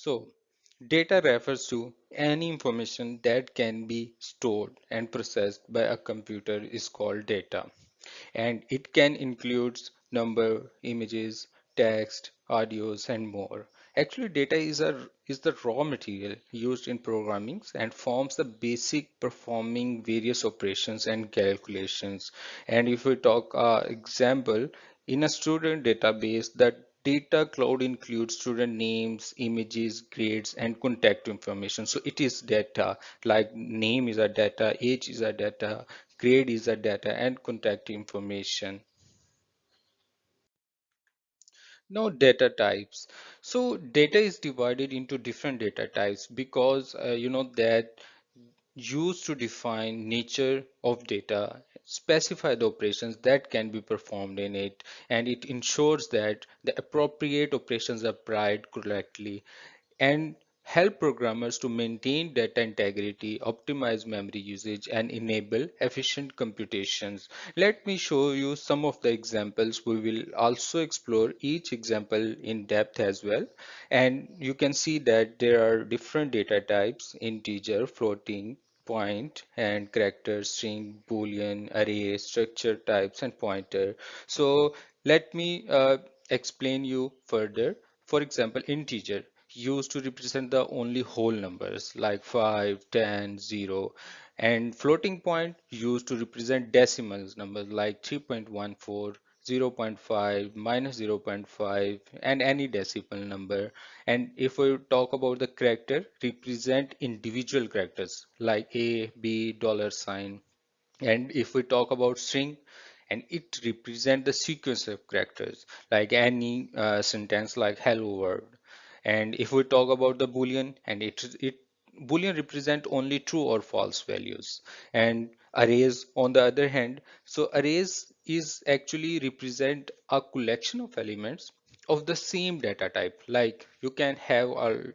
So, data refers to any information that can be stored and processed by a computer is called data. And it can include number, images, text, audios, and more. Actually, data is the raw material used in programming and forms the basic performing various operations and calculations. And if we talk example, in a student database, the data cloud includes student names, images, grades, and contact information. So it is data, like name is a data, age is a data, grade is a data, and contact information. Now data types. So data is divided into different data types because that used to define nature of data, specify the operations that can be performed in it, and it ensures that the appropriate operations are applied correctly and help programmers to maintain data integrity, optimize memory usage, and enable efficient computations. Let me show you some of the examples. We will also explore each example in depth as well. And you can see that there are different data types: integer, floating, point, and character, string, boolean, array, structure types, and pointer. So let me explain you further. For example, integer used to represent the only whole numbers like 5, 10, 0, and floating point used to represent decimals numbers like 3.14, 0.5, minus 0.5, and any decimal number. And if we talk about the character, represent individual characters like a, b, dollar sign. And if we talk about string, and it represent the sequence of characters like any sentence like hello world. And if we talk about the boolean, and it boolean represent only true or false values. And arrays on the other hand, so arrays is actually represent a collection of elements of the same data type. Like you can have a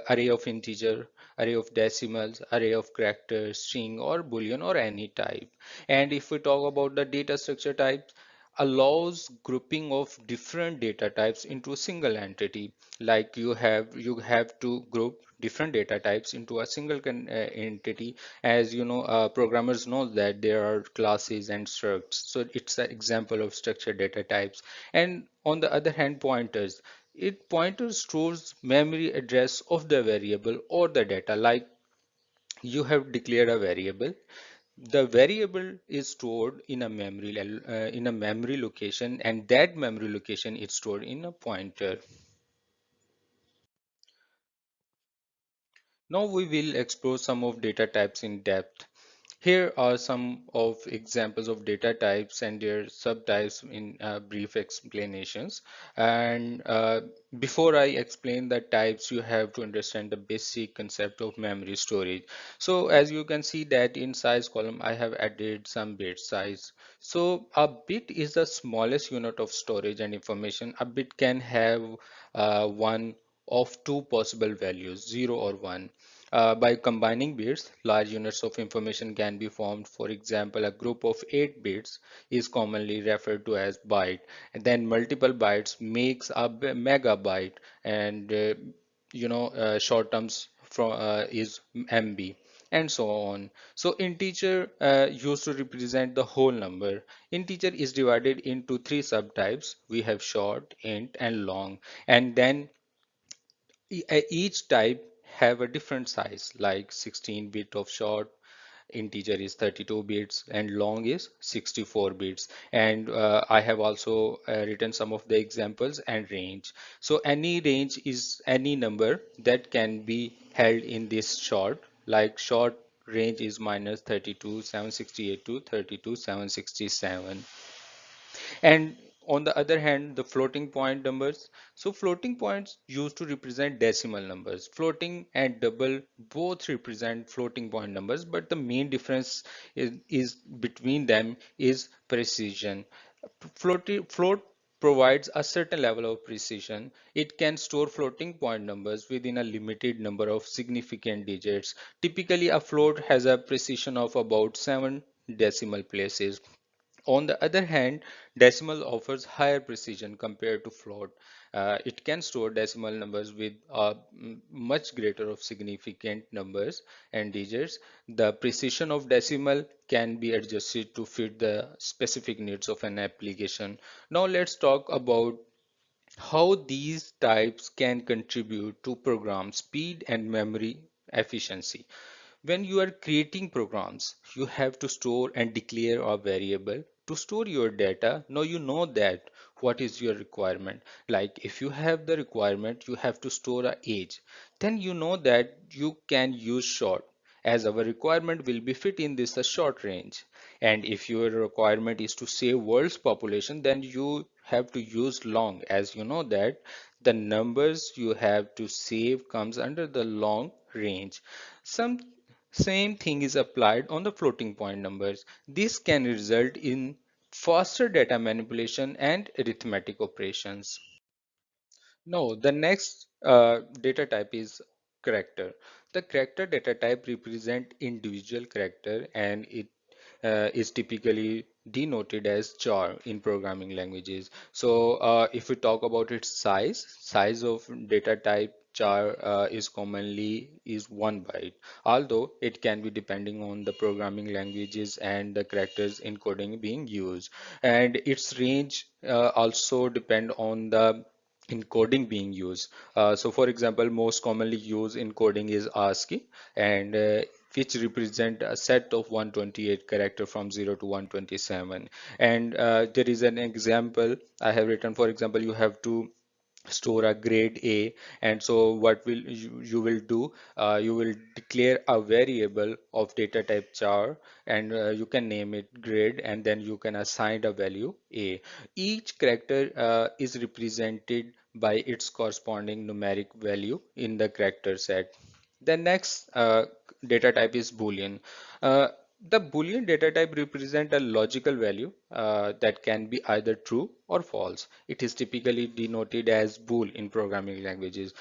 array of integer, array of decimals, array of characters, string, or boolean, or any type. And if we talk about the data structure types, allows grouping of different data types into a single entity. Like you have to group different data types into a single entity. As you know, programmers know that there are classes and structs, so it's an example of structured data types. And on the other hand, pointers, it pointers stores memory address of the variable or the data. Like you have declared a variable, the variable is stored in a memory location, and that memory location is stored in a pointer. Now we will explore some of data types in depth. Here are some of examples of data types and their subtypes in brief explanations. And before I explain the types, you have to understand the basic concept of memory storage. So as you can see that in size column, I have added some bit size. So a bit is the smallest unit of storage and information. A bit can have one of two possible values, 0 or 1. By combining bits, large units of information can be formed. For example, a group of 8 bits is commonly referred to as byte, and then multiple bytes makes a megabyte, and short terms from is MB, and so on. So integer used to represent the whole number. Integer is divided into three subtypes. We have short, int, and long, and then each type have a different size, like 16 bit of short, integer is 32 bits, and long is 64 bits. And I have also written some of the examples and range. So any range is any number that can be held in this short. Like short range is minus 32 768 to 32 767. And on the other hand, the floating point numbers. So floating points used to represent decimal numbers. Floating and double both represent floating point numbers, but the main difference is between them is precision. Float provides a certain level of precision. It can store floating point numbers within a limited number of significant digits. Typically, a float has a precision of about 7 decimal places. On the other hand, decimal offers higher precision compared to float. It can store decimal numbers with much greater of significant numbers and digits. The precision of decimal can be adjusted to fit the specific needs of an application. Now let's talk about how these types can contribute to program speed and memory efficiency. When you are creating programs, you have to store and declare a variable to store your data. Now you know that what is your requirement. Like if you have the requirement, you have to store a age. Then you know that you can use short, as our requirement will be fit in this a short range. And if your requirement is to save world's population, then you have to use long, as you know that the numbers you have to save comes under the long range. Some same thing is applied on the floating point numbers. This can result in faster data manipulation and arithmetic operations. No, the next data type is character. The character data type represent individual character, and it is typically denoted as char in programming languages. So if we talk about its size of data type char is commonly is 1 byte, although it can be depending on the programming languages and the characters encoding being used, and its range also depend on the encoding being used. So for example, most commonly used encoding is ASCII, and which represent a set of 128 character from 0 to 127. And there is an example I have written. For example, you have to store a grade A, and so what will you will do, you will declare a variable of data type char, and you can name it grade, and then you can assign a value A. Each character is represented by its corresponding numeric value in the character set. The next data type is Boolean. Uh, the Boolean data type represent a logical value that can be either true or false. It is typically denoted as bool in programming languages.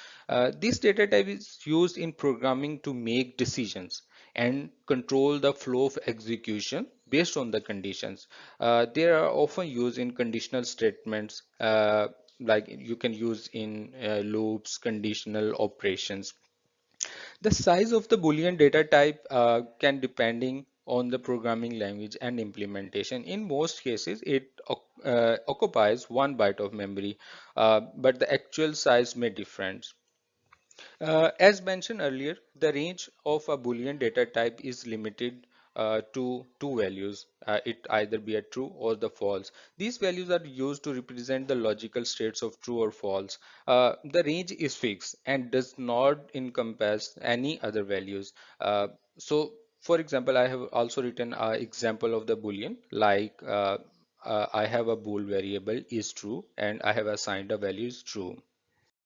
This data type is used in programming to make decisions and control the flow of execution based on the conditions. They are often used in conditional statements, like you can use in loops, conditional operations. The size of the Boolean data type can depending on the programming language and implementation. In most cases, it occupies 1 byte of memory, but the actual size may differ. As mentioned earlier, the range of a Boolean data type is limited to two values. It either be a true or the false. These values are used to represent the logical states of true or false. The range is fixed and does not encompass any other values. So, for example, I have also written an example of the Boolean, like I have a bool variable is true and I have assigned a value is true.